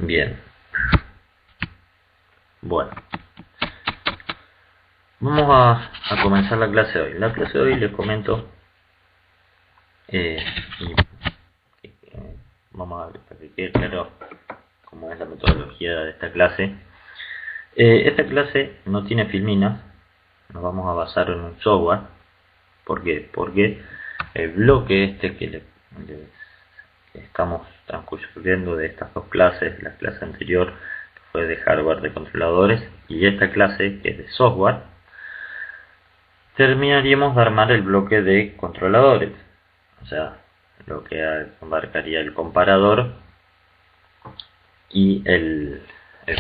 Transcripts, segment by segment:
Bien, bueno, vamos a comenzar la clase de hoy. La clase de hoy les comento vamos a ver para que quede claro cómo es la metodología de esta clase. Esta clase no tiene filminas, nos vamos a basar en un software. ¿Por qué? Porque el bloque este que estamos transcurriendo de estas dos clases, la clase anterior que fue de hardware de controladores y esta clase que es de software, terminaríamos de armar el bloque de controladores, o sea, lo que abarcaría el comparador y el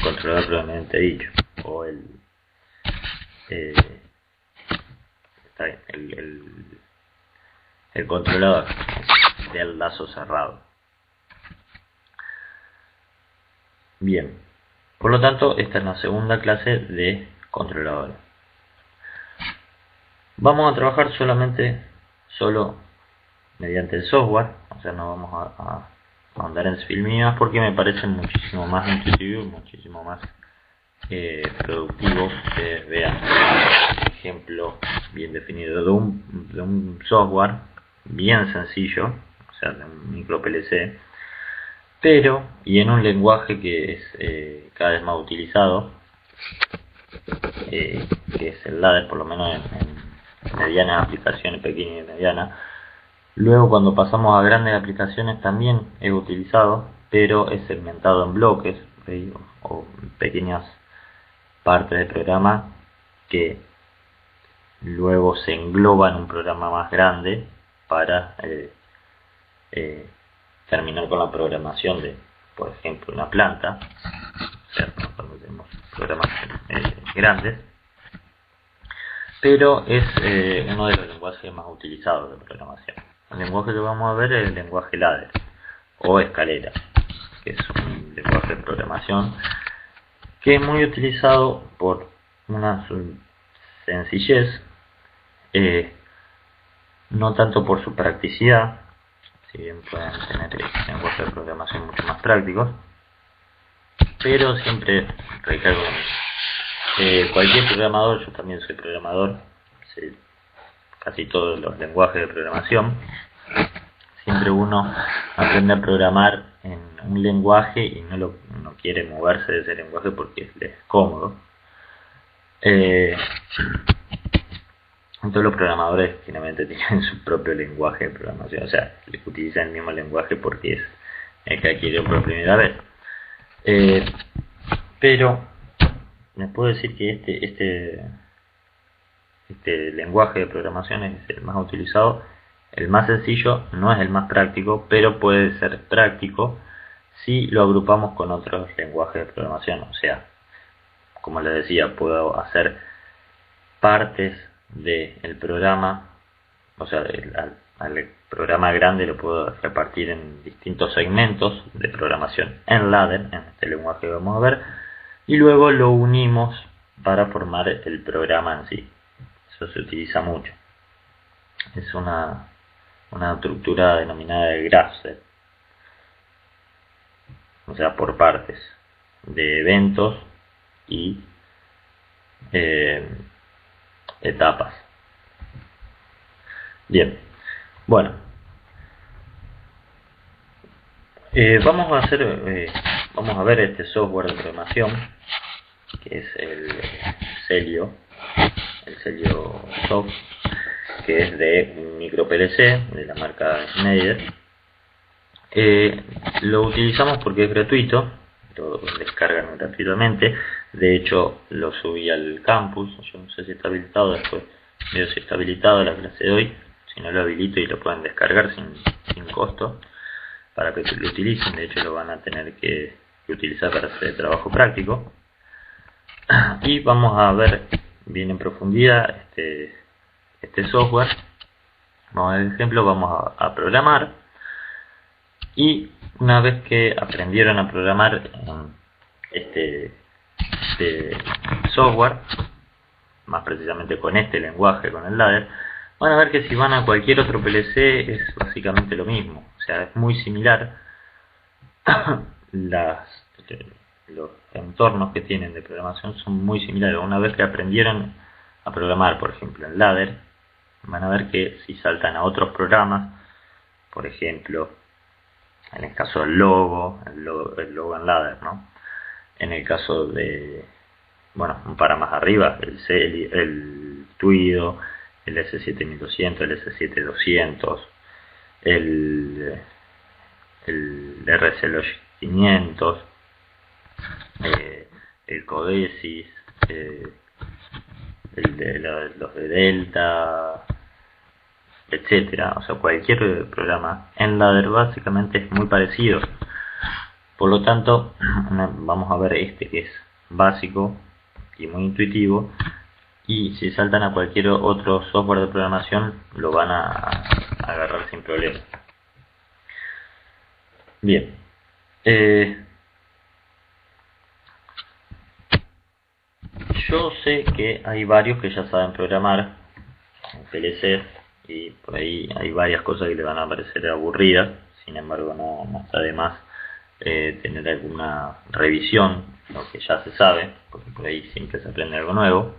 controlador propiamente dicho, o el controlador del lazo cerrado. Bien, por lo tanto esta es la segunda clase de controladores. Vamos a trabajar solo mediante el software, o sea, no vamos a andar en filminas porque me parece muchísimo más intuitivo y muchísimo más productivo que vean un ejemplo bien definido de un software bien sencillo, o sea, de un micro PLC, pero y en un lenguaje que es cada vez más utilizado, que es el ladder, por lo menos en medianas aplicaciones, pequeñas y medianas. Luego, cuando pasamos a grandes aplicaciones, también es utilizado, pero es segmentado en bloques, ¿sí? O pequeñas partes del programa que luego se engloba en un programa más grande para terminar con la programación de, por ejemplo, una planta, ¿cierto? Cuando tenemos programas grandes, pero es uno de los lenguajes más utilizados de programación. El lenguaje que vamos a ver es el lenguaje ladder o escalera, que es un lenguaje de programación que es muy utilizado por una sencillez, no tanto por su practicidad, si bien pueden tener lenguajes de programación mucho más prácticos, pero siempre recargo cualquier programador, yo también soy programador, sé casi todos los lenguajes de programación. Siempre uno aprende a programar en un lenguaje y no quiere moverse de ese lenguaje porque es cómodo. Todos los programadores finalmente tienen su propio lenguaje de programación, o sea, utilizan el mismo lenguaje porque es el que adquirió por primera vez. Pero les puedo decir que este lenguaje de programación es el más utilizado, el más sencillo, no es el más práctico, pero puede ser práctico si lo agrupamos con otros lenguajes de programación. O sea, como les decía, puedo hacer partes del programa, o sea, al programa grande lo puedo repartir en distintos segmentos de programación en ladder, en este lenguaje que vamos a ver, y luego lo unimos para formar el programa en sí. Eso se utiliza mucho. Es una estructura denominada de graph set, o sea, por partes de eventos y etapas. Bien, bueno, vamos a ver este software de programación que es el Celio Soft, que es de un micro PLC de la marca Schneider. Lo utilizamos porque es gratuito, lo descargan gratuitamente. De hecho, lo subí al campus, yo no sé si está habilitado, después veo si está habilitado la clase de hoy. Si no, lo habilito y lo pueden descargar sin costo para que lo utilicen. De hecho, lo van a tener que utilizar para hacer el trabajo práctico. Y vamos a ver bien en profundidad este software. Vamos a ver el ejemplo, vamos a programar. Y una vez que aprendieron a programar este software, más precisamente con este lenguaje, con el ladder, van a ver que si van a cualquier otro PLC es básicamente lo mismo, o sea, es muy similar. los entornos que tienen de programación son muy similares. Una vez que aprendieron a programar, por ejemplo, en Ladder, van a ver que si saltan a otros programas, por ejemplo, en el caso del logo, el logo en Ladder, ¿no? En el caso de, bueno, para más arriba, el Tuido, el S7200, el S7200, el RC Logic 500, el Codesis, los de Delta, etcétera. O sea, cualquier programa en Ladder básicamente es muy parecido. Por lo tanto, vamos a ver este que es básico y muy intuitivo, y si saltan a cualquier otro software de programación lo van a agarrar sin problema. Bien, yo sé que hay varios que ya saben programar en PLC, y por ahí hay varias cosas que le van a parecer aburridas. Sin embargo, no está de más tener alguna revisión, lo que ya se sabe, porque por ahí siempre se aprende algo nuevo.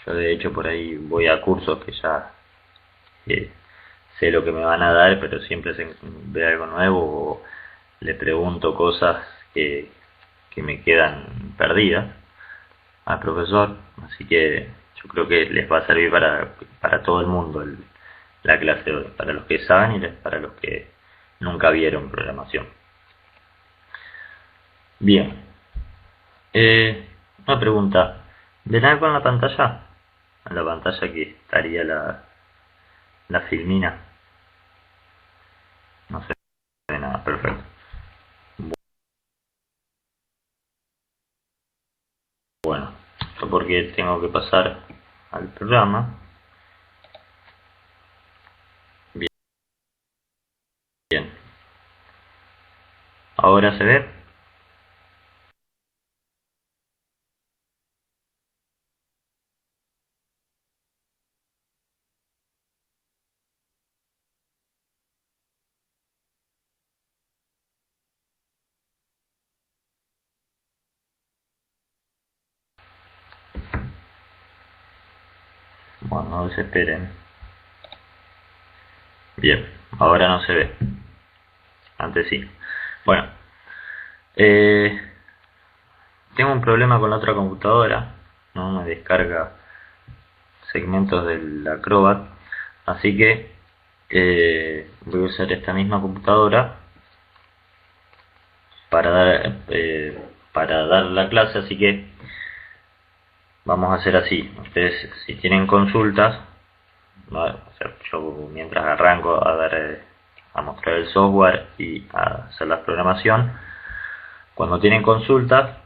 Yo de hecho por ahí voy a cursos que ya sé lo que me van a dar, pero siempre se ve algo nuevo o le pregunto cosas que me quedan perdidas al profesor. Así que yo creo que les va a servir para todo el mundo la clase de hoy, para los que saben y para los que nunca vieron programación. Bien, una pregunta. ¿Ven algo en la pantalla? En la pantalla que estaría la filmina. No se ve nada, perfecto. Bueno, yo porque tengo que pasar al programa. Bien. ¿Ahora se ve? Bueno, no desesperen. Bien, ahora no se ve. Antes sí. Bueno, tengo un problema con la otra computadora. No me descarga segmentos del Acrobat. Así que voy a usar esta misma computadora para dar la clase. Así que vamos a hacer así. Ustedes, si tienen consultas, ¿no? O sea, yo mientras arranco a mostrar el software y a hacer la programación, cuando tienen consultas,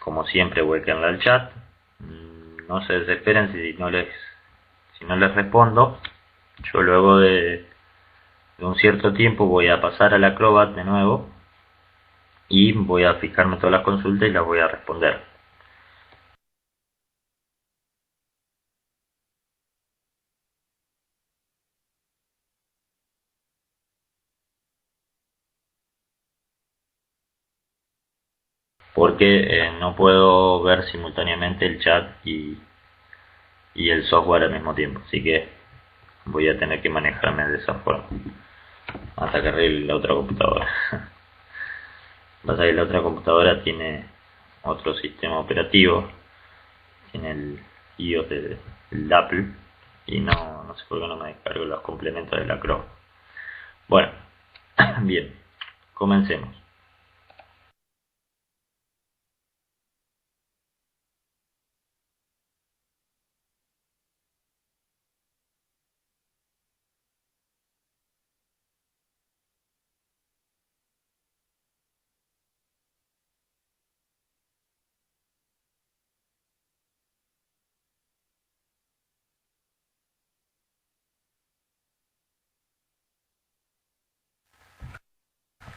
como siempre, huequenla al chat. No se desesperen si no les respondo. Yo luego de un cierto tiempo voy a pasar al Acrobat de nuevo y voy a fijarme todas las consultas y las voy a responder. Porque no puedo ver simultáneamente el chat y el software al mismo tiempo. Así que voy a tener que manejarme de esa forma hasta que arregle la otra computadora. Pasa que la otra computadora tiene otro sistema operativo, tiene el iOS del Apple, y no sé por qué no me descargo los complementos de la Chrome. Bueno, bien, comencemos.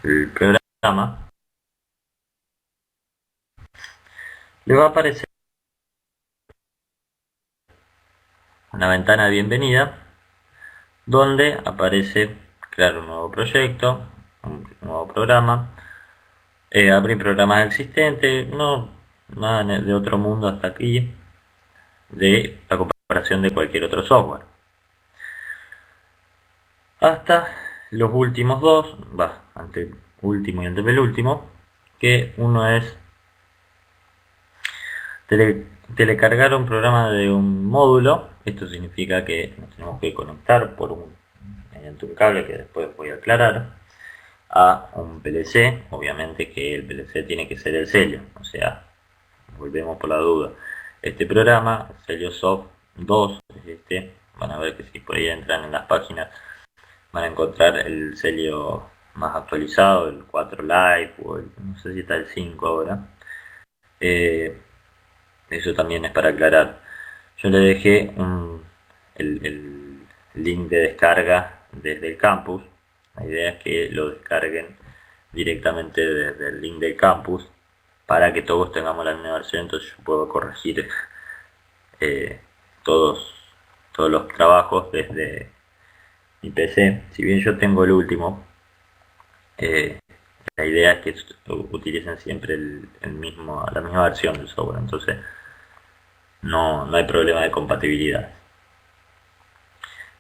El programa le va a aparecer una ventana de bienvenida donde aparece crear un nuevo proyecto, un nuevo programa, Abrir programas existentes, no nada de otro mundo hasta aquí, de la comparación de cualquier otro software. Hasta los últimos dos, anteúltimo y antepenúltimo, que uno es telecargar un programa de un módulo. Esto significa que nos tenemos que conectar mediante un cable que después voy a aclarar a un PLC. Obviamente que el PLC tiene que ser el sello, o sea, volvemos por la duda. Este programa, sello soft 2, van a ver que si por ahí entran en las páginas van a encontrar el sello más actualizado, el 4 Live, o no sé si está el 5 ahora. Eso también es para aclarar. Yo le dejé el link de descarga desde el campus. La idea es que lo descarguen directamente desde el link del campus para que todos tengamos la misma versión. Entonces yo puedo corregir todos los trabajos desde mi PC. Si bien yo tengo el último, la idea es que utilicen siempre la misma versión del software. Entonces no hay problema de compatibilidad.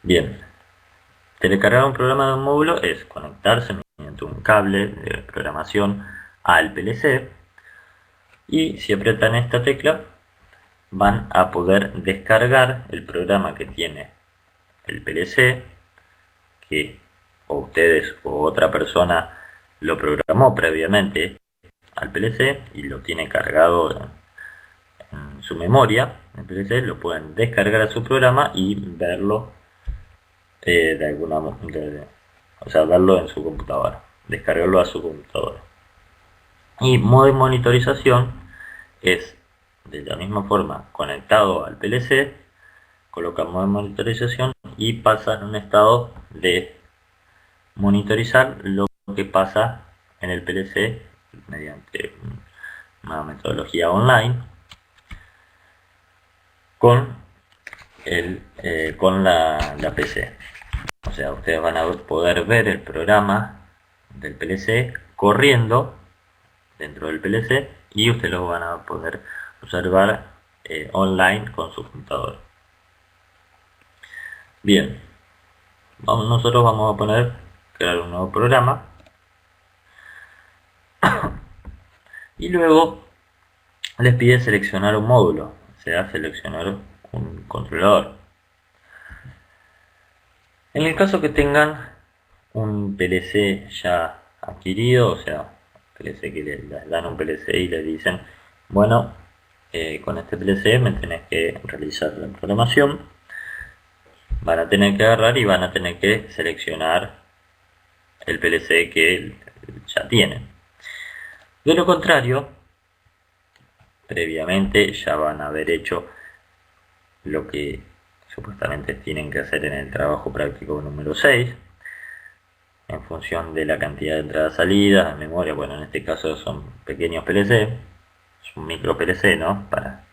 Bien, telecargar un programa de un módulo es conectarse mediante un cable de programación al PLC, y si aprietan esta tecla van a poder descargar el programa que tiene el PLC, que o ustedes o otra persona lo programó previamente al PLC y lo tiene cargado en su memoria. El PLC lo pueden descargar a su programa y verlo verlo en su computadora, descargarlo a su computadora. Y modo de monitorización es de la misma forma conectado al PLC, coloca modo de monitorización y pasa en un estado de monitorizar lo que pasa en el PLC mediante una metodología online con la PC. O sea, ustedes van a poder ver el programa del PLC corriendo dentro del PLC y ustedes lo van a poder observar online con su computador. Bien, nosotros vamos a crear un nuevo programa y luego les pide seleccionar un módulo, o sea, seleccionar un controlador. En el caso que tengan un PLC ya adquirido, o sea, PLC que les dan un PLC y les dicen, bueno, con este PLC me tenés que realizar la programación, van a tener que agarrar y van a tener que seleccionar el PLC que ya tienen. De lo contrario, previamente ya van a haber hecho lo que supuestamente tienen que hacer en el trabajo práctico número 6, en función de la cantidad de entradas salidas, de memoria. Bueno, en este caso son pequeños PLC, son micro PLC, ¿no? Para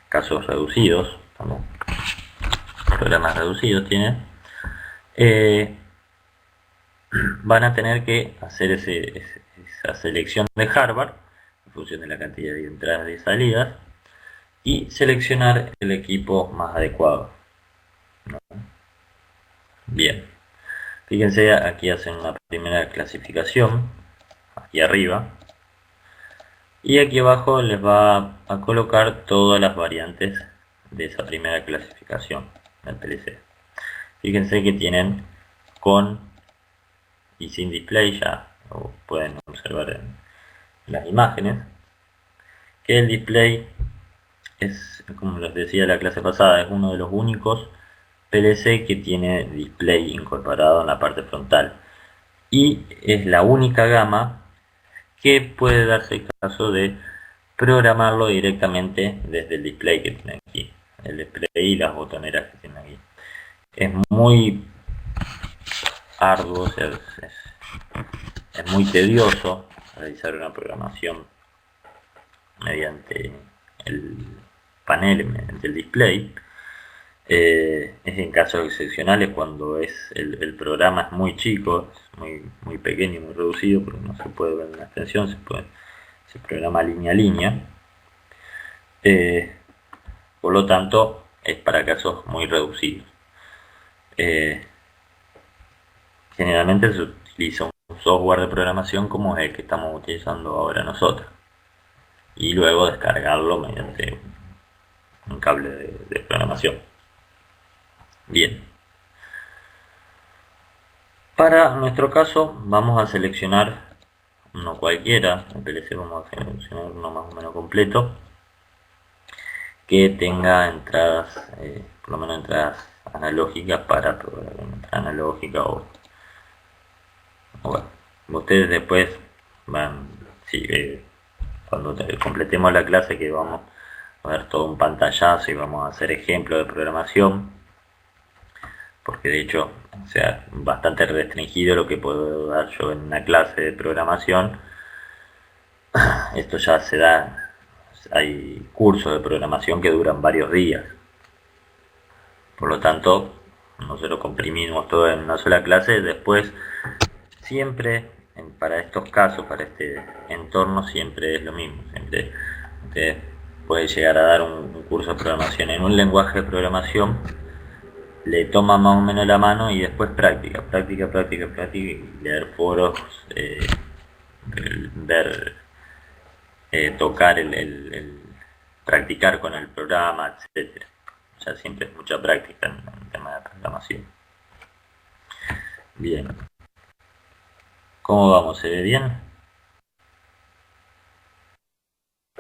casos reducidos, como programas reducidos tienen. Van a tener que hacer esa selección de hardware en función de la cantidad de entradas y salidas y seleccionar el equipo más adecuado, ¿no? Bien, fíjense, aquí hacen una primera clasificación aquí arriba y aquí abajo les va a colocar todas las variantes de esa primera clasificación del PLC. Fíjense que tienen con y sin display, ya lo pueden observar en las imágenes, que el display es, como les decía la clase pasada, es uno de los únicos PLC que tiene display incorporado en la parte frontal y es la única gama que puede darse el caso de programarlo directamente desde el display que tiene aquí, el display y las botoneras que tiene aquí. Es muy arduo, es muy tedioso realizar una programación mediante el panel, mediante el display, Es en casos excepcionales cuando el programa es muy chico, es muy pequeño y muy reducido, porque no se puede ver en la extensión, se programa línea a línea. Por lo tanto, es para casos muy reducidos. Generalmente se utiliza un software de programación como el que estamos utilizando ahora nosotros, y luego descargarlo mediante un cable de programación. Bien. Para nuestro caso vamos a seleccionar uno cualquiera, en PLC vamos a seleccionar uno más o menos completo, que tenga entradas, por lo menos entradas analógicas para analógica o bueno, ustedes después van, sí, cuando completemos la clase, que vamos a ver todo un pantallazo y vamos a hacer ejemplos de programación, porque de hecho, o sea, bastante restringido lo que puedo dar yo en una clase de programación. Esto ya se da, hay cursos de programación que duran varios días, por lo tanto nosotros comprimimos todo en una sola clase. Después siempre, para estos casos, para este entorno, siempre es lo mismo, siempre usted puede llegar a dar un curso de programación en un lenguaje de programación, le toma más o menos la mano y después práctica, y leer foros, ver, tocar practicar con el programa, etcétera. O sea, siempre es mucha práctica en tema de programación. Bien. ¿Cómo vamos? ¿Se ve bien?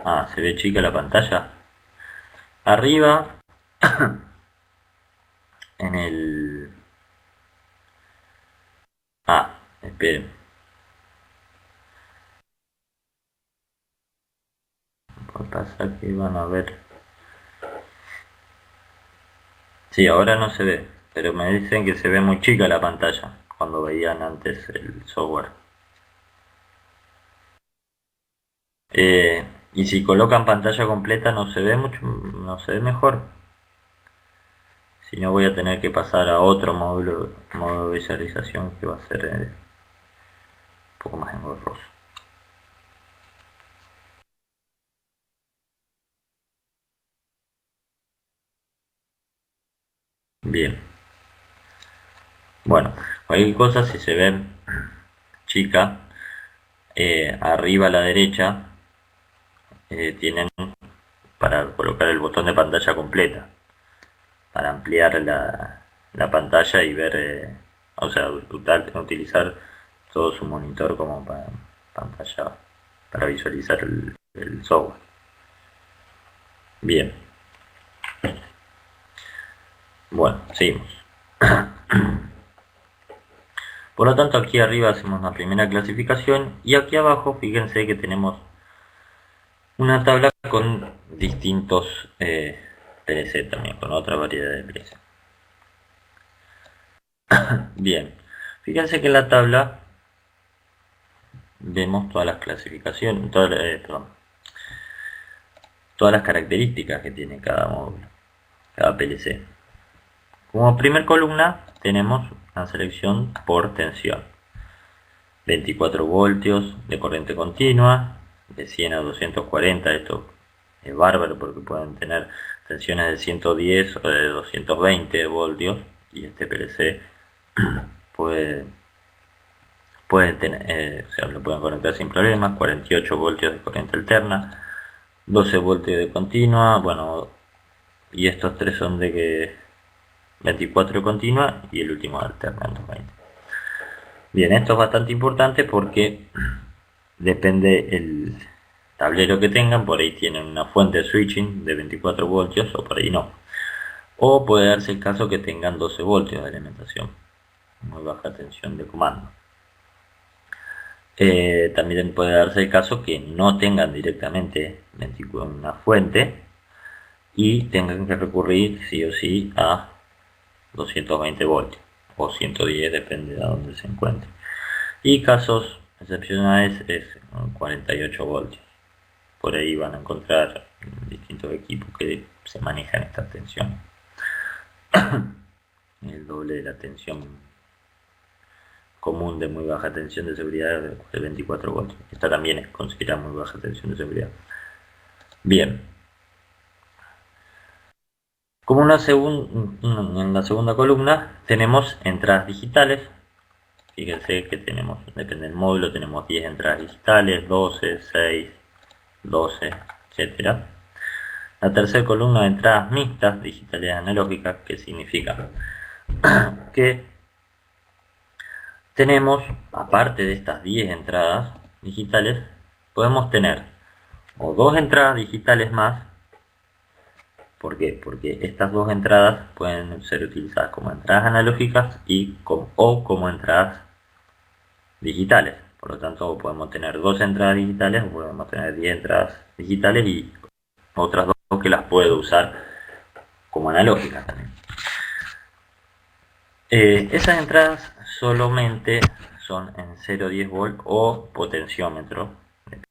Ah, se ve chica la pantalla. Arriba, en el... Ah, esperen. Por pasa que van a ver. Sí, ahora no se ve, pero me dicen que se ve muy chica la pantalla cuando veían antes el software. Y si colocan pantalla completa no se ve mucho, no se ve mejor. Si no, voy a tener que pasar a otro modo de visualización, que va a ser un poco más engorroso. Bien. Bueno, cualquier cosa, si se ven chica, arriba a la derecha tienen para colocar el botón de pantalla completa, para ampliar la pantalla y ver, o sea, utilizar todo su monitor como pantalla, para visualizar el software. Bien. Bueno, seguimos. Por lo tanto, aquí arriba hacemos la primera clasificación, y aquí abajo fíjense que tenemos una tabla con distintos PLC también, con otra variedad de PLC. Bien, fíjense que en la tabla vemos todas las clasificaciones, todas las características que tiene cada módulo, cada PLC. Como primer columna tenemos una selección por tensión: 24 voltios de corriente continua, de 100 a 240. Esto es bárbaro porque pueden tener tensiones de 110 o de 220 voltios, y este PLC puede tener, o sea, lo pueden conectar sin problemas. 48 voltios de corriente alterna, 12 voltios de continua, bueno, y estos tres son de que 24 de continua y el último de alterna, 20. Bien, esto es bastante importante porque depende el tablero que tengan, por ahí tienen una fuente de switching de 24 voltios o por ahí no. O puede darse el caso que tengan 12 voltios de alimentación, muy baja tensión de comando. También puede darse el caso que no tengan directamente una fuente y tengan que recurrir sí o sí a 220 voltios o 110, depende de dónde se encuentre. Y casos excepcionales es 48 voltios. Por ahí van a encontrar distintos equipos que se manejan esta tensión. el doble de la tensión común de muy baja tensión de seguridad de 24 voltios. Esta también es considerada muy baja tensión de seguridad. Bien. Como en la segunda columna tenemos entradas digitales. Fíjense que tenemos, depende del módulo, tenemos 10 entradas digitales, 12, 6, 12, etc. La tercera columna de entradas mixtas, digitales y analógicas, que significa que tenemos, aparte de estas 10 entradas digitales, podemos tener o 2 entradas digitales más. ¿Por qué? Porque estas 2 entradas pueden ser utilizadas como entradas analógicas o como entradas digitales. Por lo tanto, podemos tener 2 entradas digitales o podemos tener 10 entradas digitales y otras 2 que las puedo usar como analógicas también. Esas entradas solamente son en 0,10 volt o potenciómetro.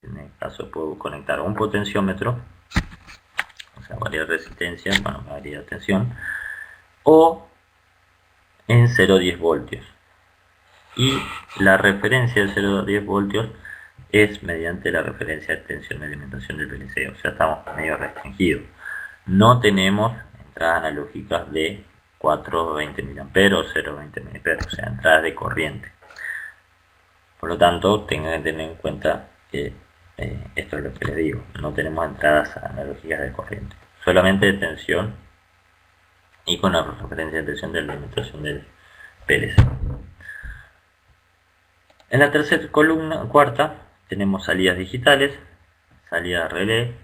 En el caso puedo conectar un potenciómetro, o sea, variar resistencia, bueno, variar tensión, o en 0,10 voltios. Y la referencia de 0,10 voltios es mediante la referencia de tensión de alimentación del PLC, o sea, estamos medio restringidos. No tenemos entradas analógicas de 420 mA o 0,20 mA, o sea, entradas de corriente. Por lo tanto, tengan que tener en cuenta que esto es lo que les digo, no tenemos entradas analógicas de corriente, solamente de tensión y con la referencia de tensión de alimentación del PLC. En la tercera columna, cuarta, tenemos salidas digitales, salida relé,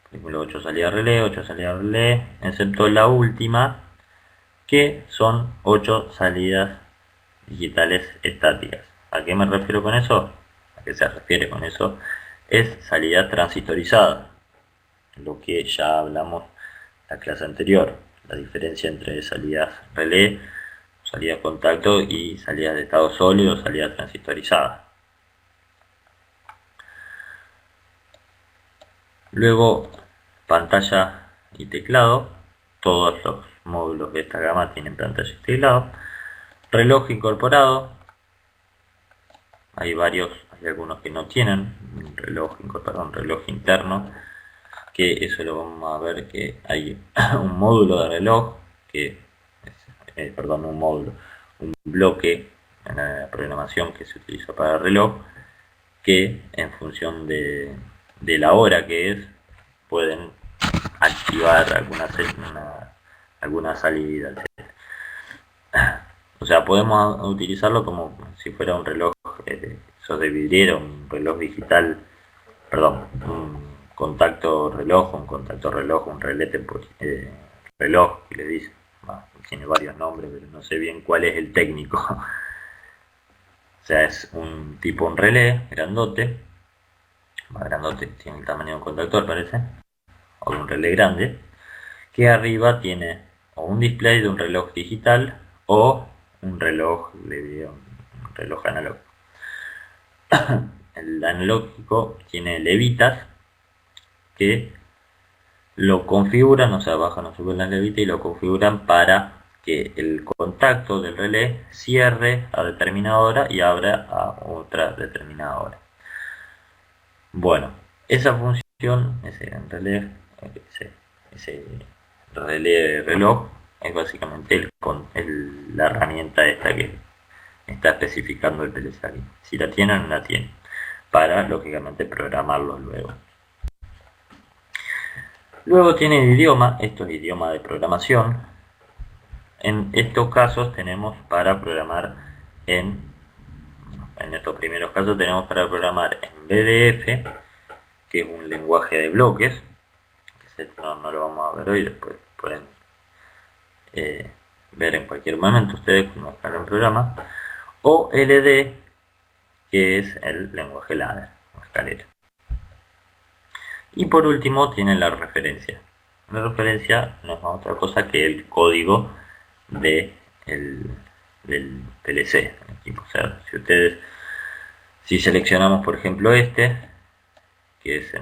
por ejemplo 8 salidas relé, 8 salidas relé, excepto la última, que son 8 salidas digitales estáticas. ¿A qué me refiero con eso? ¿A qué se refiere con eso? Es salida transistorizada, lo que ya hablamos en la clase anterior, la diferencia entre salidas relé, salida de contacto y salida de estado sólido, salida transistorizada. Luego, pantalla y teclado. Todos los módulos de esta gama tienen pantalla y teclado. Reloj incorporado. Hay algunos que no tienen reloj incorporado, un reloj interno, que eso lo vamos a ver, que hay un módulo de reloj que un bloque en la programación que se utiliza para el reloj, que en función de la hora que es, pueden activar alguna salida, etc. O sea, podemos utilizarlo como si fuera un reloj, esos de vidriera, un reloj digital, perdón, un contacto reloj, un relé reloj, que le dicen. Tiene varios nombres, pero no sé bien cuál es el técnico. O sea, es un relé grandote, más grandote, tiene el tamaño de un contactor, parece, o de un relé grande, que arriba tiene o un display de un reloj digital o un reloj de video, un reloj analógico. El analógico tiene levitas que lo configuran, o sea, bajan o suben las levitas y lo configuran para que el contacto del relé cierre a determinada hora y abra a otra determinada hora. Bueno, esa función, ese relé reloj, es básicamente la herramienta esta que está especificando el PLC aquí. Si la tienen o no la tienen, para lógicamente programarlo luego. Luego tiene el idioma, esto es idioma de programación. En estos casos tenemos para programar en estos primeros casos tenemos para programar en BDF, que es un lenguaje de bloques, que no lo vamos a ver hoy, después pueden ver en cualquier momento ustedes cuando descarguen el programa, o LD, que es el lenguaje ladder o escalera. Y por último tienen la referencia. La referencia no es otra cosa que el código del PLC. O sea, si seleccionamos por ejemplo que es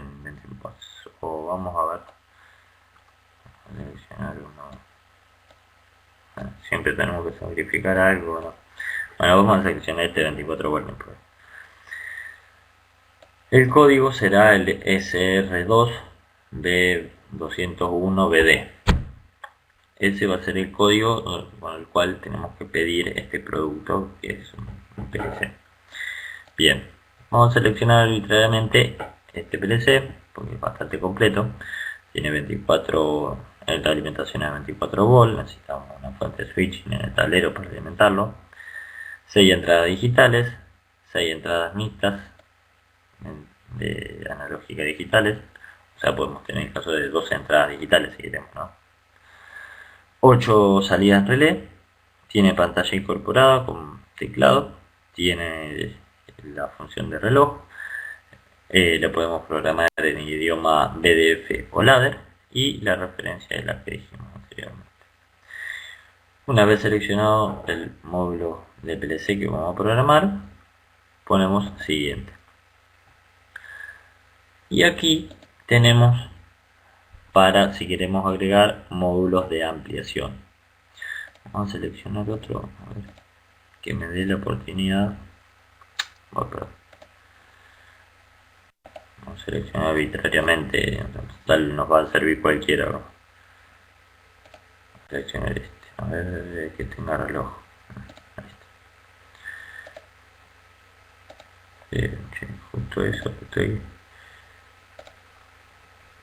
o vamos a ver, seleccionar uno siempre tenemos que sacrificar algo, ¿no? Bueno, vamos a seleccionar este 24 volt. El código será el SR2B201BD. Ese va a ser el código con el cual tenemos que pedir este producto, que es un PLC. Bien, vamos a seleccionar arbitrariamente este PLC porque es bastante completo. Tiene 24, la alimentación es de 24 volts, necesitamos una fuente de switching en el tablero para alimentarlo. 6 entradas digitales, 6 entradas mixtas de analógica digitales. O sea, podemos tener el caso de 12 entradas digitales si queremos, ¿no? 8 salidas relé, tiene pantalla incorporada con teclado, tiene la función de reloj, le podemos programar en idioma BDF o ladder y la referencia es la que dijimos anteriormente. Una vez seleccionado el módulo de PLC que vamos a programar, ponemos siguiente. Y aquí tenemos para si queremos agregar módulos de ampliación. Vamos a seleccionar otro, a ver, que me dé la oportunidad. Vamos a seleccionar arbitrariamente, total nos va a servir cualquiera. Vamos a seleccionar este, a ver que tenga reloj. Justo eso que estoy.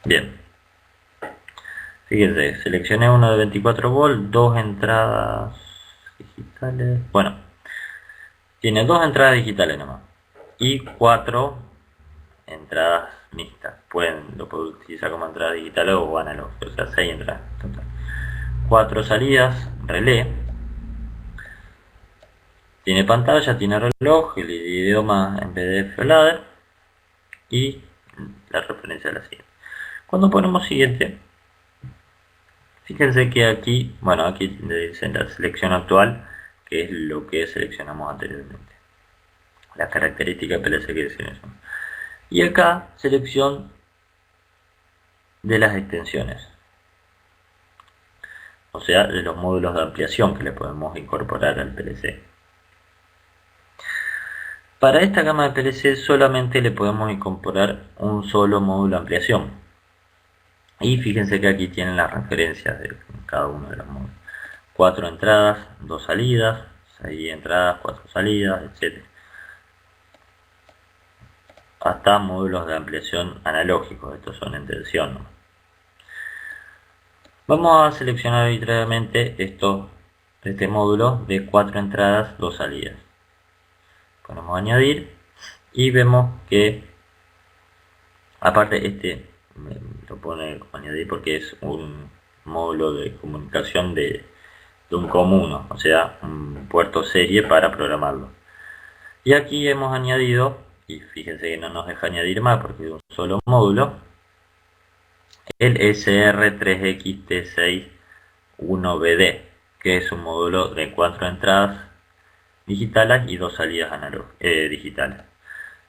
Bien. Fíjense, seleccioné uno de 24 volt, 2 entradas digitales. Bueno, tiene 2 entradas digitales nomás y 4 entradas mixtas. Lo puedo utilizar como entrada digital o analógica, o sea, 6 entradas total. 4 salidas, relé. Tiene pantalla, tiene reloj, el idioma en PDF ladder y la referencia de la siguiente. Cuando ponemos siguiente, fíjense que aquí, bueno, aquí dice la selección actual, que es lo que seleccionamos anteriormente. Las características PLC que seleccionamos. Y acá, selección de las extensiones. O sea, de los módulos de ampliación que le podemos incorporar al PLC. Para esta gama de PLC solamente le podemos incorporar un solo módulo de ampliación. Y fíjense que aquí tienen las referencias de cada uno de los módulos. 4 entradas, 2 salidas, 6 entradas, 4 salidas, etc. Hasta módulos de ampliación analógicos, estos son en tensión, ¿no? Vamos a seleccionar arbitrariamente este módulo de 4 entradas, 2 salidas. Ponemos añadir y vemos que aparte lo pone como añadir porque es un módulo de comunicación de un común, o sea, un puerto serie para programarlo. Y aquí hemos añadido, y fíjense que no nos deja añadir más porque es un solo módulo, el SR3XT61BD, que es un módulo de 4 entradas digitales y 2 salidas digitales.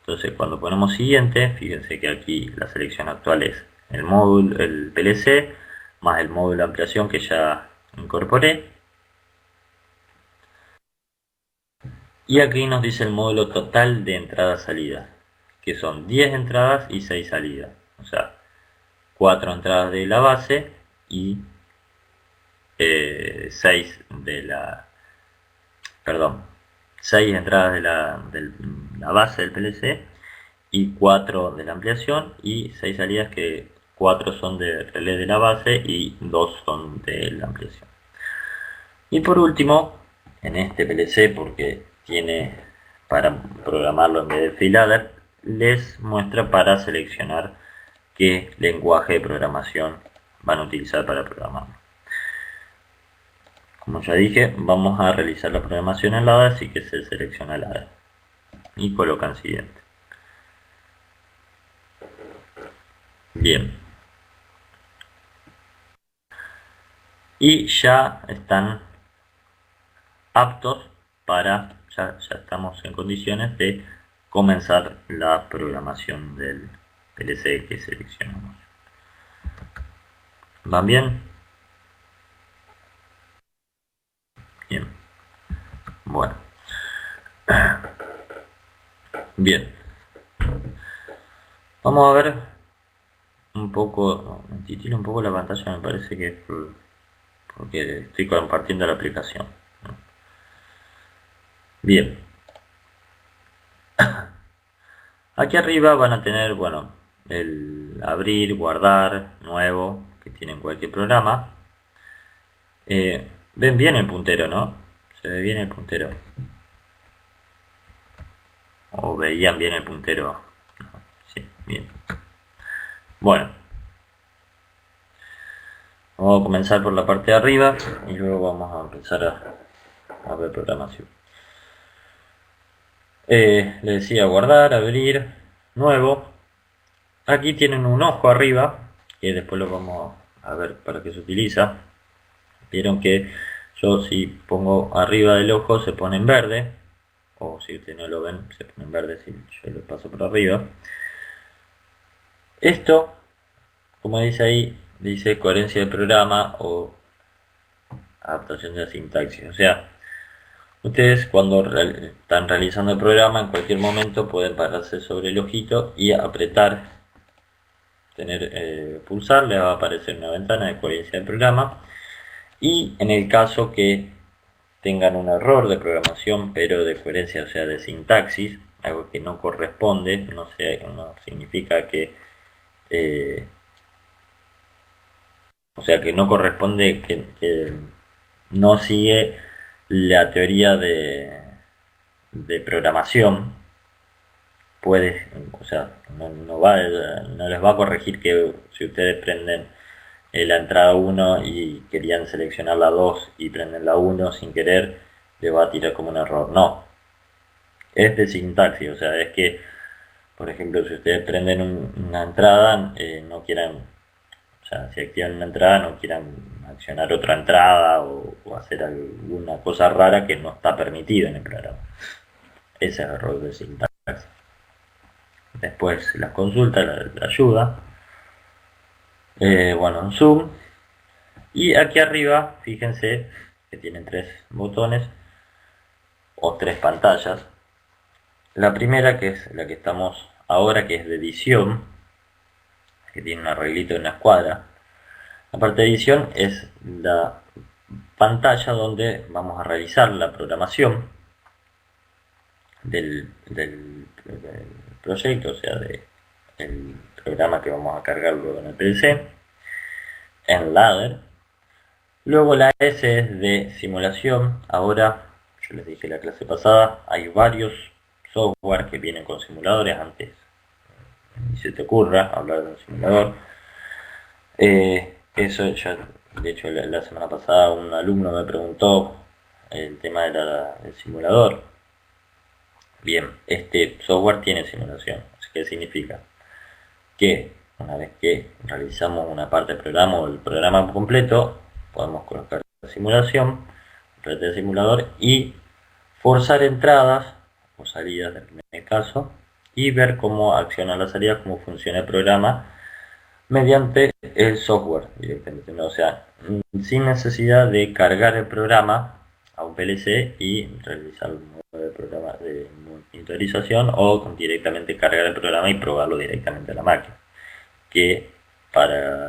Entonces cuando ponemos siguiente, fíjense que aquí la selección actual es el módulo, el PLC, más el módulo de ampliación que ya incorporé. Y aquí nos dice el módulo total de entradas-salidas, que son 10 entradas y 6 salidas. O sea, 4 entradas de la base y 6 de la... Perdón, 6 entradas de la base del PLC y 4 de la ampliación y 6 salidas que 4 son de relé de la base y 2 son de la ampliación. Y por último, en este PLC, porque tiene para programarlo en vez de ladder, les muestra para seleccionar qué lenguaje de programación van a utilizar para programarlo. Como ya dije, vamos a realizar la programación en ladder, así que se selecciona ladder y colocan siguiente. Bien. Y ya están aptos para, ya estamos en condiciones de comenzar la programación del PLC que seleccionamos. ¿Van bien? Bien. Bueno. Bien. Vamos a ver un poco, me titilo un poco la pantalla, me parece que es porque estoy compartiendo la aplicación. Bien. Aquí arriba van a tener, bueno, el abrir, guardar, nuevo, que tienen cualquier programa. Ven bien el puntero, ¿no? Se ve bien el puntero. O veían bien el puntero. Sí, bien. Bueno. Vamos a comenzar por la parte de arriba y luego vamos a empezar a ver programación. Le decía guardar, abrir, nuevo. Aquí tienen un ojo arriba, que después lo vamos a ver para qué se utiliza. Vieron que yo si pongo arriba del ojo se pone en verde, o si ustedes no lo ven se pone en verde si yo lo paso por arriba. Esto, como dice ahí, dice coherencia de programa o adaptación de la sintaxis. O sea, ustedes cuando están realizando el programa en cualquier momento pueden pararse sobre el ojito y apretar, pulsar, le va a aparecer una ventana de coherencia del programa. Y en el caso que tengan un error de programación pero de coherencia, o sea de sintaxis, algo que no corresponde, no significa que o sea que no corresponde, que no sigue la teoría de programación, puede, o sea, no les va a corregir que si ustedes prenden la entrada 1 y querían seleccionar la 2 y prenden la 1 sin querer, le va a tirar como un error. No, es de sintaxis, o sea, es que, por ejemplo, si ustedes prenden una entrada, no quieran, o sea, si activan una entrada, no quieran accionar otra entrada o hacer alguna cosa rara que no está permitida en el programa. Ese es el error de sintaxis. Después las consultas, la ayuda. Bueno, en Zoom. Y aquí arriba, fíjense que tienen 3 botones o 3 pantallas. La primera, que es la que estamos ahora, que es de edición, que tiene un arreglito en una escuadra. La parte de edición es la pantalla donde vamos a realizar la programación del proyecto, o sea, del programa que vamos a cargar luego en el PLC, en ladder. Luego la S es de simulación. Ahora, yo les dije la clase pasada, hay varios software que vienen con simuladores. Antes ni se te ocurra hablar de un simulador. Eso ya, de hecho la semana pasada un alumno me preguntó el tema del simulador. Bien, este software tiene simulación. ¿Qué significa? Que una vez que realizamos una parte del programa o el programa completo, podemos colocar la simulación, red de simulador y forzar entradas o salidas en primer caso y ver cómo acciona la salida, cómo funciona el programa mediante el software directamente, ¿no? O sea, sin necesidad de cargar el programa a un PLC y realizar un modo de programa de monitorización o directamente cargar el programa y probarlo directamente a la máquina, que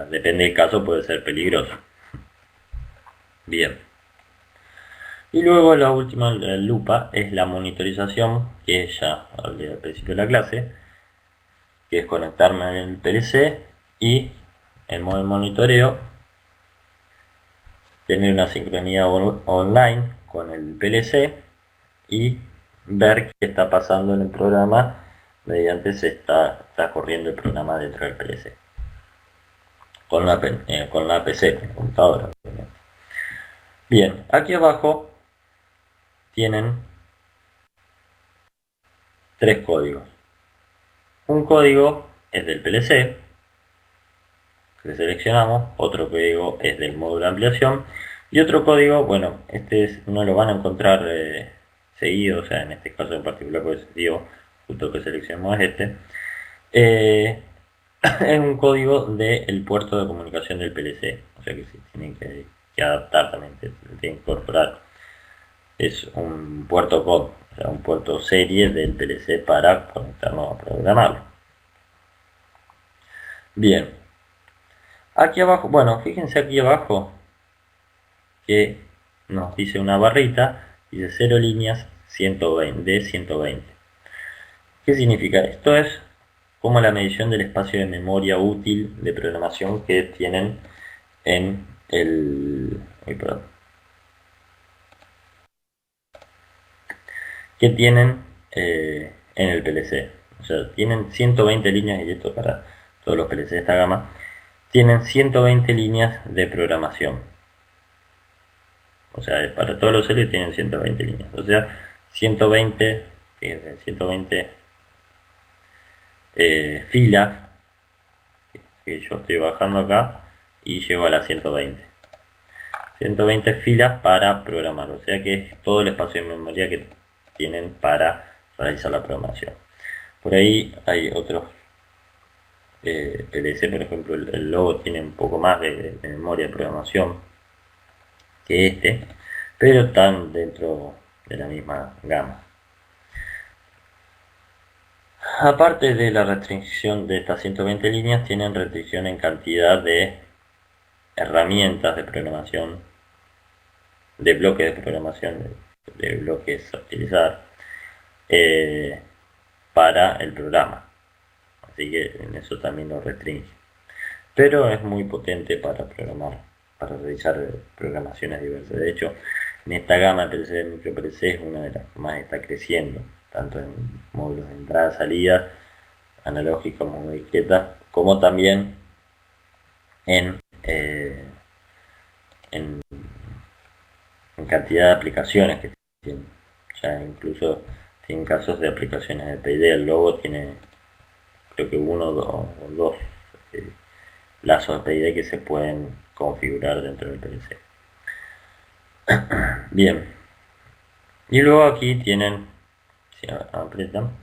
depende del caso puede ser peligroso. Bien. Y luego la última lupa es la monitorización, que ya hablé al principio de la clase, que es conectarme al PLC y en modo de monitoreo tener una sincronía online con el PLC y ver qué está pasando en el programa mediante se está corriendo el programa dentro del PLC con la PC, computadora. Bien, aquí abajo tienen 3 códigos. Un código es del PLC, que seleccionamos, otro código es del módulo de ampliación y otro código, bueno, no lo van a encontrar seguido, o sea, en este caso en particular, pues digo, justo que seleccionamos es un código del puerto de comunicación del PLC, o sea que se tienen que adaptar también, se tienen que incorporar. es un puerto COD, o sea, un puerto serie del PLC para conectarnos a programarlo. Bien, aquí abajo, bueno, fíjense aquí abajo que nos dice una barrita, dice 0 líneas 120, de 120. ¿Qué significa? Esto es como la medición del espacio de memoria útil de programación que tienen en el... perdón, que tienen en el PLC. O sea, tienen 120 líneas, y esto para todos los PLC de esta gama, tienen 120 líneas de programación. O sea, para todos los series tienen 120 líneas. O sea, 120, fíjense, 120 filas que yo estoy bajando acá y llego a las 120. 120 filas para programar, o sea que es todo el espacio de memoria que tienen para realizar la programación. Por ahí hay otros PLC, por ejemplo, el Logo tiene un poco más de memoria de programación que este, pero están dentro de la misma gama. Aparte de la restricción de estas 120 líneas, tienen restricción en cantidad de herramientas de programación, de bloques de programación, de bloques a utilizar para el programa. Así que en eso también lo restringe. Pero es muy potente para programar, para realizar programaciones diversas. De hecho, en esta gama de PLC, micro PLC es una de las que más está creciendo, tanto en módulos de entrada, salida, analógica, como discreta, como también en cantidad de aplicaciones que tienen. Ya incluso tienen casos de aplicaciones de PID. El Logo tiene, creo que uno o dos lazos de PID que se pueden configurar dentro del PLC. Bien, y luego aquí tienen, si apretan,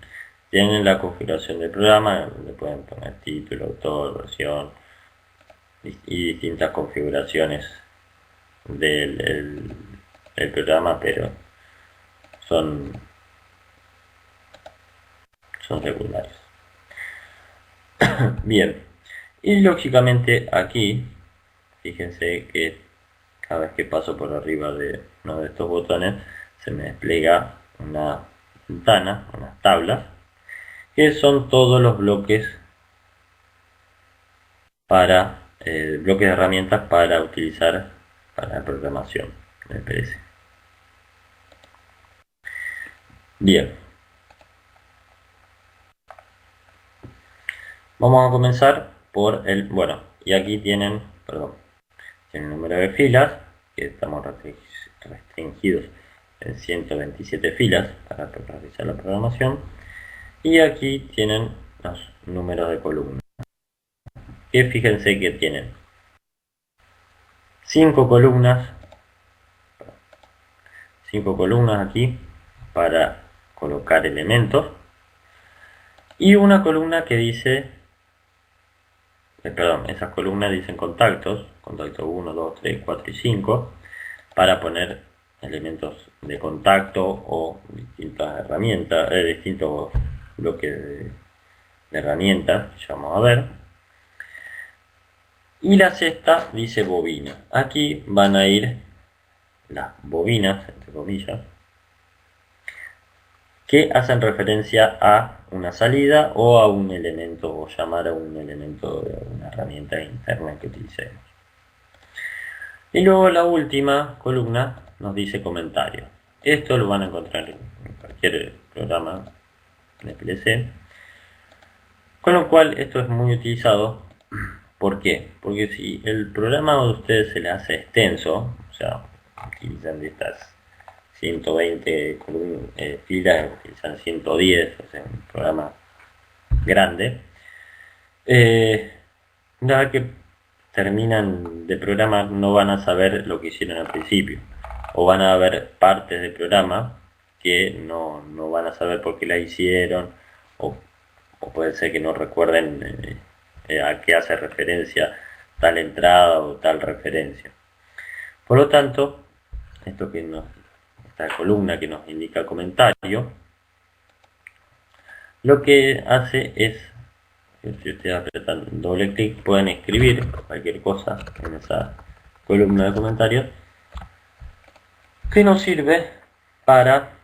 tienen la configuración del programa, donde pueden poner título, autor, versión y distintas configuraciones del programa, pero son secundarios. Bien, y lógicamente aquí, fíjense que cada vez que paso por arriba de uno de estos botones se me despliega una ventana, unas tablas, que son todos los bloques para bloques de herramientas para utilizar para la programación del PLC. Bien, vamos a comenzar por el, bueno, y aquí tienen, perdón, tienen el número de filas, que estamos restringidos en 127 filas para realizar la programación, y aquí tienen los números de columnas, que fíjense que tienen 5 columnas aquí para colocar elementos, y una columna que dice, perdón, esas columnas dicen contacto 1, 2, 3, 4 y 5, para poner elementos de contacto o distintas herramientas, distintos bloques de herramientas que ya vamos a ver. Y la sexta dice bobina. Aquí van a ir las bobinas, entre comillas, que hacen referencia a una salida o a un elemento, o llamar a un elemento de una herramienta interna que utilicemos. Y luego la última columna nos dice comentario. Esto lo van a encontrar en cualquier programa de PLC. Con lo cual esto es muy utilizado. ¿Por qué? Porque si el programa de ustedes se le hace extenso, o sea, utilizan de estas 120 filas, utilizan 110, o sea, un programa grande, una vez que terminan de programar no van a saber lo que hicieron al principio, o van a haber partes del programa que no van a saber por qué la hicieron, o puede ser que no recuerden a qué hace referencia tal entrada o tal referencia. Por lo tanto, esto que nos esta columna que nos indica comentario, lo que hace es, si ustedes apretan doble clic, pueden escribir cualquier cosa en esa columna de comentarios, que nos sirve para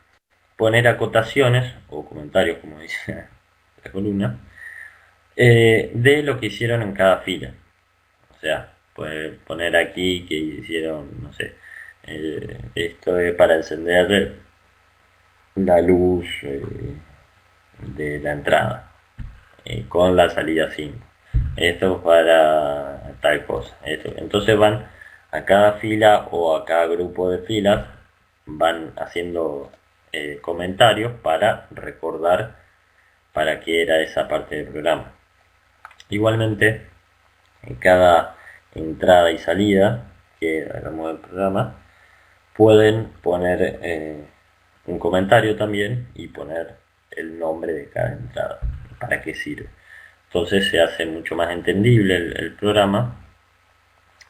poner acotaciones o comentarios, como dice la columna, de lo que hicieron en cada fila. O sea, puede poner aquí que hicieron, no sé, esto es para encender la luz de la entrada con la salida 5. Esto para tal cosa. Entonces van a cada fila o a cada grupo de filas, van haciendo comentarios para recordar para qué era esa parte del programa. Igualmente, en cada entrada y salida que hagamos del programa, pueden poner un comentario también y poner el nombre de cada entrada, para qué sirve. Entonces se hace mucho más entendible el programa,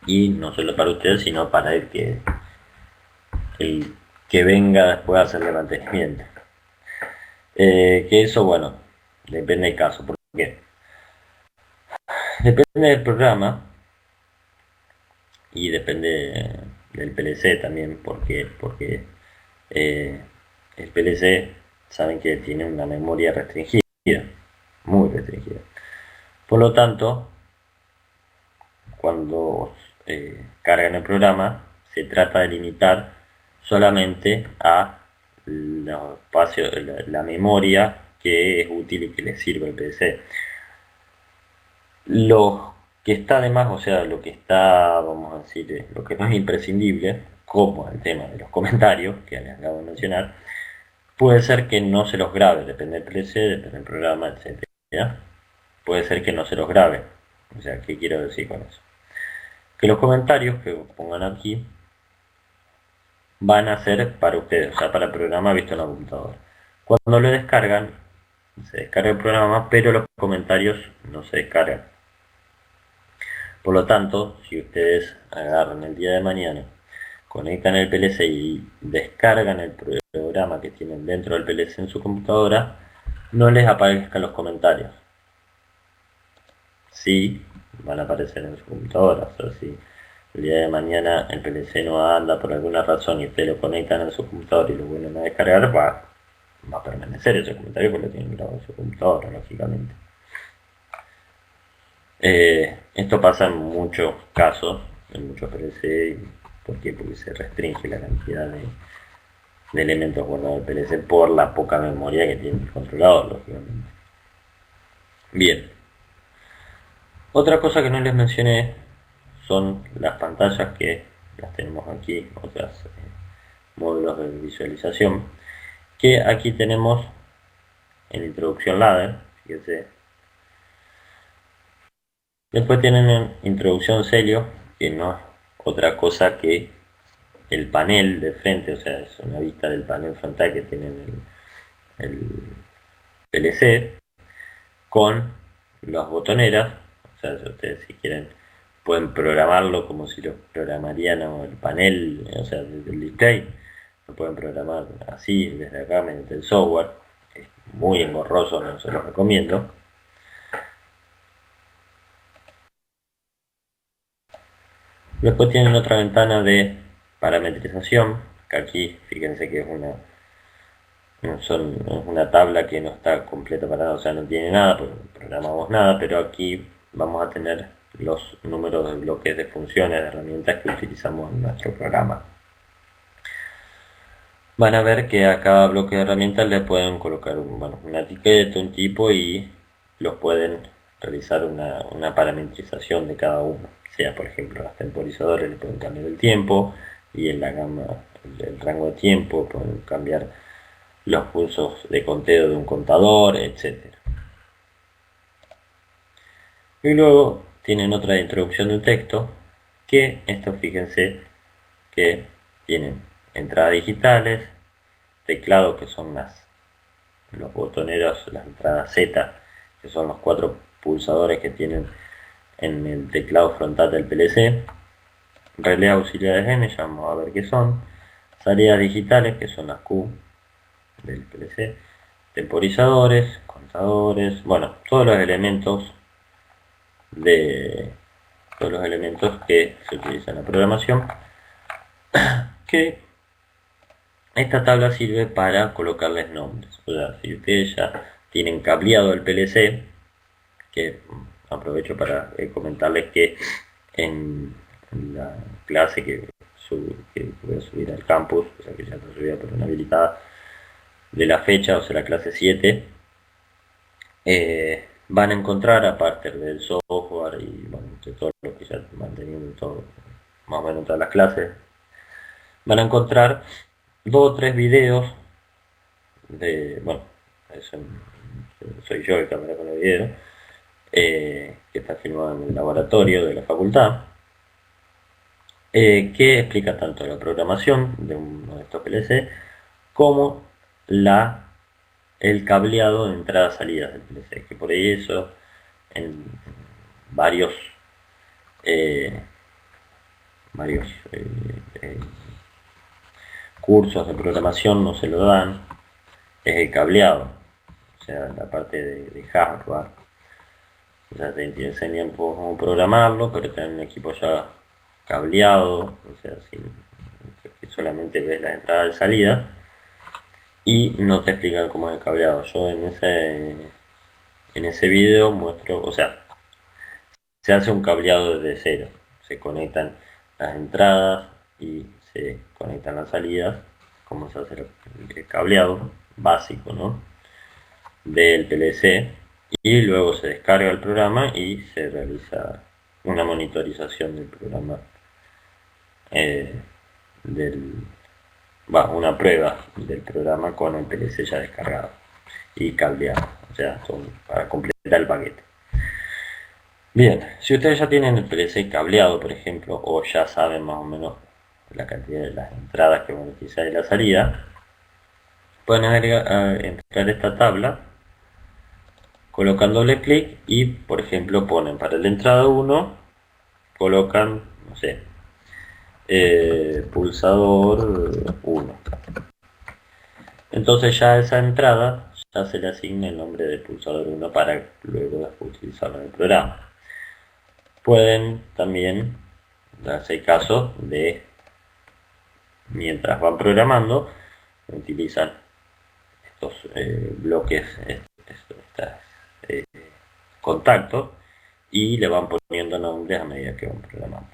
y no solo para ustedes, sino para el que venga después a hacerle mantenimiento. Que eso, bueno, depende del caso. ¿Por qué? Depende del programa y depende del PLC también, porque el PLC saben que tiene una memoria restringida, muy restringida. Por lo tanto, cuando cargan el programa, se trata de limitar solamente a los espacios, la memoria que es útil y que le sirve al PLC. Lo que está de más, o sea, lo que está, vamos a decir, lo que no es imprescindible, como el tema de los comentarios que les acabo de mencionar, puede ser que no se los grabe, depende del PLC, depende del programa, etc. Puede ser que no se los grabe. O sea, ¿qué quiero decir con eso? Que los comentarios que pongan aquí van a ser para ustedes, o sea, para el programa visto en la computadora. Cuando lo descargan, se descarga el programa, pero los comentarios no se descargan. Por lo tanto, si ustedes agarran el día de mañana, conectan el PLC y descargan el programa que tienen dentro del PLC en su computadora, no les aparezcan los comentarios. Sí, van a aparecer en su computadora. O sea, si el día de mañana el PLC no anda por alguna razón y ustedes lo conectan en su computadora y lo vuelven a descargar, va a permanecer ese comentario porque lo tienen grabado en su computadora, lógicamente. Esto pasa en muchos casos, en muchos PLC. ¿Por qué? Porque se restringe la cantidad de elementos guardados del PLC por la poca memoria que tiene el controlador, lógicamente. Bien. Otra cosa que no les mencioné son las pantallas, que las tenemos aquí, otros módulos de visualización, que aquí tenemos en introducción ladder, fíjense. Después tienen en introducción Celio, que no es otra cosa que el panel de frente, o sea, es una vista del panel frontal que tienen el PLC con las botoneras. O sea, si ustedes si quieren pueden programarlo como si lo programarían el panel, o sea, desde el display. Lo pueden programar así desde acá mediante el software. Es muy engorroso, no se lo recomiendo. Después tienen otra ventana de parametrización, que aquí fíjense que es una tabla que no está completa para nada, o sea, no tiene nada, porque no programamos nada, pero aquí vamos a tener los números de bloques de funciones, de herramientas que utilizamos en nuestro programa. Van a ver que a cada bloque de herramientas le pueden colocar una etiqueta, un tipo, y los pueden realizar una parametrización de cada uno. Sea, por ejemplo, los temporizadores le pueden cambiar el tiempo, y en la gama, el rango de tiempo, pueden cambiar los pulsos de conteo de un contador, etc. Y luego tienen otra introducción de un texto, que esto fíjense que tienen entradas digitales, teclado, que son los botoneros, las entradas Z, que son los 4 pulsadores que tienen en el teclado frontal del PLC, relé auxiliares N, ya vamos a ver qué son, salidas digitales, que son las Q del PLC, temporizadores, contadores, bueno, todos los elementos que se utilizan en la programación, que esta tabla sirve para colocarles nombres. O sea, si ustedes ya tienen cableado el PLC, que aprovecho para comentarles que en la clase que voy a subir al campus, o sea que ya está subida pero no habilitada, de la fecha, o sea la clase 7, van a encontrar, aparte del software y bueno, de todo lo que ya van teniendo todo, más o menos en todas las clases, van a encontrar 2 o 3 videos bueno, soy yo el que habla con el video, que está filmado en el laboratorio de la facultad, que explica tanto la programación de uno de estos PLC como el cableado de entradas y salidas del PLC, que por eso en varios cursos de programación no se lo dan, es el cableado, o sea, la parte de hardware. O sea, te enseñan cómo programarlo, pero te dan un equipo ya cableado, o sea, que solamente ves la entrada y salida y no te explican cómo es el cableado. Yo en ese video muestro, o sea, se hace un cableado desde cero, se conectan las entradas y se conectan las salidas, como se hace el cableado básico, ¿no?, del PLC, y luego se descarga el programa y se realiza una monitorización del programa, una prueba del programa con el PLC ya descargado y cableado, o sea, para completar el paquete. Bien, si ustedes ya tienen el PLC cableado, por ejemplo, o ya saben más o menos la cantidad de las entradas que van a utilizar y la salida, pueden entrar a esta tabla colocándole clic y, por ejemplo, ponen para la entrada 1, colocan, no sé, pulsador 1. Entonces ya a esa entrada ya se le asigna el nombre de pulsador 1 para luego utilizarlo en el programa. Pueden también darse caso de, mientras van programando, utilizan estos bloques, estos contactos, y le van poniendo nombres a medida que van programando,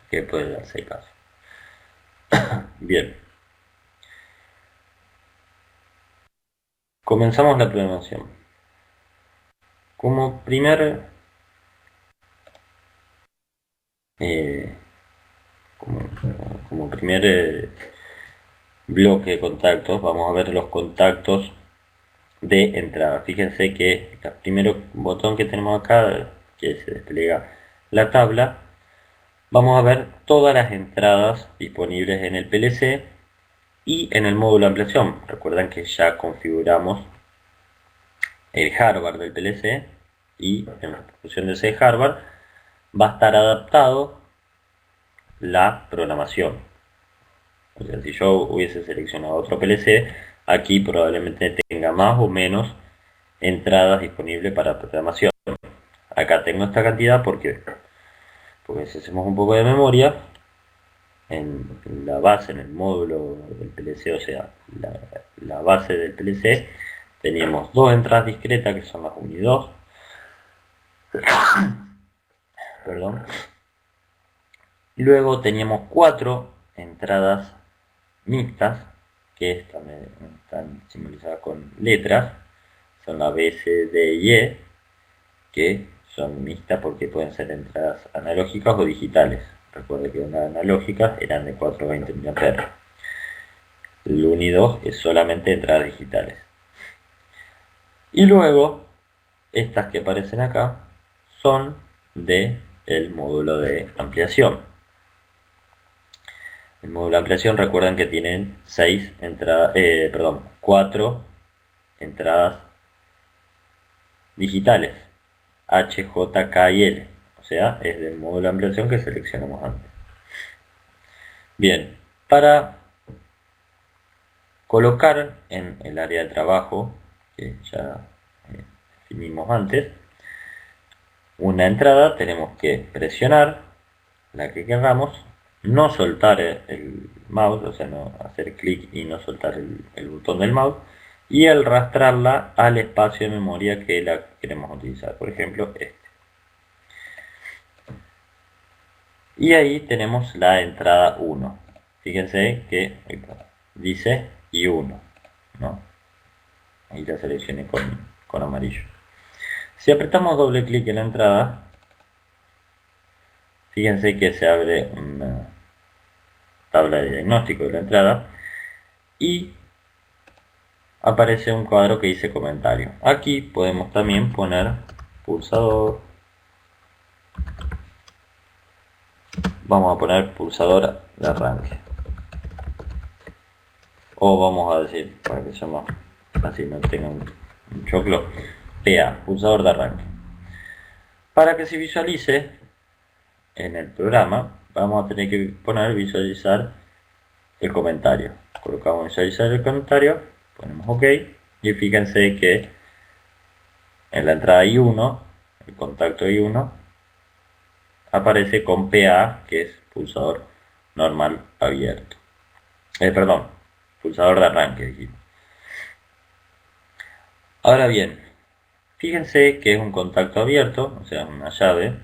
que puede darse caso. Bien, comenzamos la programación. Como primer bloque de contactos, vamos a ver los contactos de entrada. Fíjense que el primer botón que tenemos acá, que se despliega la tabla, vamos a ver todas las entradas disponibles en el PLC y en el módulo de ampliación. Recuerden que ya configuramos el hardware del PLC y en la ejecución de ese hardware va a estar adaptado la programación. O sea, si yo hubiese seleccionado otro PLC, aquí probablemente tenga más o menos entradas disponibles para programación. Acá tengo esta cantidad porque si hacemos un poco de memoria, en la base, en el módulo del PLC, o sea, la base del PLC, teníamos 2 entradas discretas que son las 1 y 2. Perdón. Luego teníamos 4 entradas mixtas, que están simbolizadas con letras, son la B, C, D y E, que son mixtas porque pueden ser entradas analógicas o digitales. Recuerde que las analógicas eran de 420 mA. El 1 y 2 es solamente entradas digitales. Y luego, estas que aparecen acá son del módulo de ampliación. El módulo de ampliación, recuerden que tienen 4 entradas digitales, H, J, K y L. O sea, es del módulo de ampliación que seleccionamos antes. Bien, para colocar en el área de trabajo, que ya definimos antes, una entrada. Tenemos que presionar la que queramos, no soltar el mouse, o sea, no hacer clic y no soltar el botón del mouse, y arrastrarla al espacio de memoria que la queremos utilizar, por ejemplo este. Y ahí tenemos la entrada 1. Fíjense que dice I1, ¿no? Ahí la seleccioné con amarillo. Si apretamos doble clic en la entrada, fíjense que se abre una tabla de diagnóstico de la entrada y aparece un cuadro que dice comentario. Aquí podemos también poner pulsador. Vamos a poner pulsador de arranque. O vamos a decir, para que sea más así no tenga un choclo, PA, pulsador de arranque. Para que se visualice en el programa, vamos a tener que poner visualizar el comentario. Colocamos visualizar el comentario, ponemos OK y fíjense que en la entrada I1, el contacto I1, aparece con PA, que es pulsador normal abierto. Perdón, pulsador de arranque. Ahora bien, fíjense que es un contacto abierto, o sea, una llave,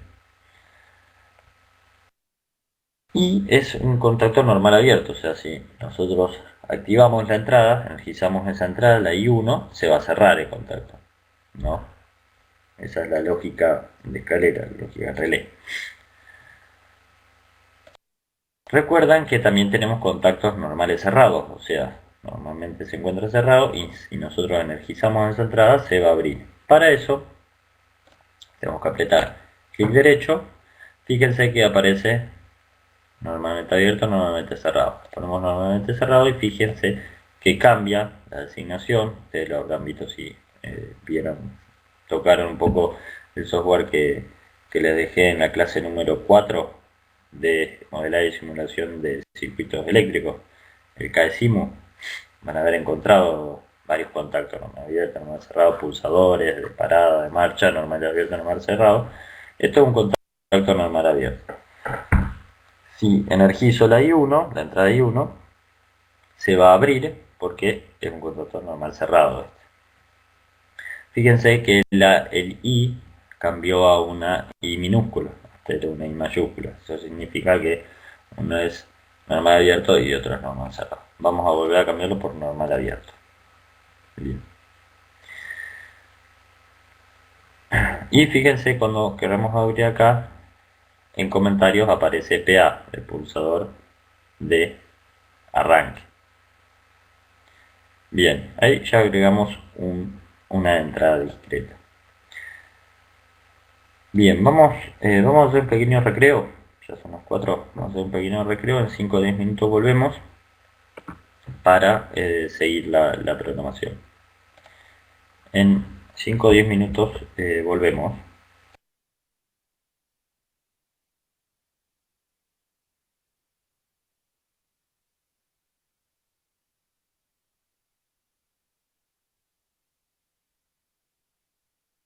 y es un contacto normal abierto, o sea, si nosotros activamos la entrada, energizamos esa entrada, la I1, se va a cerrar el contacto, ¿no? Esa es la lógica de escalera, la lógica de relé. Recuerdan que también tenemos contactos normales cerrados, o sea, normalmente se encuentra cerrado y si nosotros energizamos esa entrada se va a abrir. Para eso tenemos que apretar clic derecho, fíjense que aparece normalmente abierto, normalmente cerrado. Ponemos normalmente cerrado y fíjense que cambia la designación. Ustedes lo habrán visto si vieron, tocaron un poco el software que les dejé en la clase número 4 de modelaje y simulación de circuitos eléctricos, el KSIMU. Van a haber encontrado varios contactos, normal abierto, normal cerrado, pulsadores de parada, de marcha, normal abierto, normal cerrado. Esto es un contacto normal abierto. Si energizo la I1, la entrada I1, se va a abrir porque es un contacto normal cerrado. Fíjense que el I cambió a una I minúscula, era una I mayúscula. Eso significa que uno es normal abierto y otro es normal cerrado. Vamos a volver a cambiarlo por normal abierto. Bien. Y fíjense cuando queremos abrir acá, en comentarios aparece PA, el pulsador de arranque. Bien, ahí ya agregamos una entrada discreta. Bien, vamos a hacer un pequeño recreo. Ya son las 4, vamos a hacer un pequeño recreo. En 5 o 10 minutos volvemos para seguir la programación. En 5 o 10 minutos volvemos.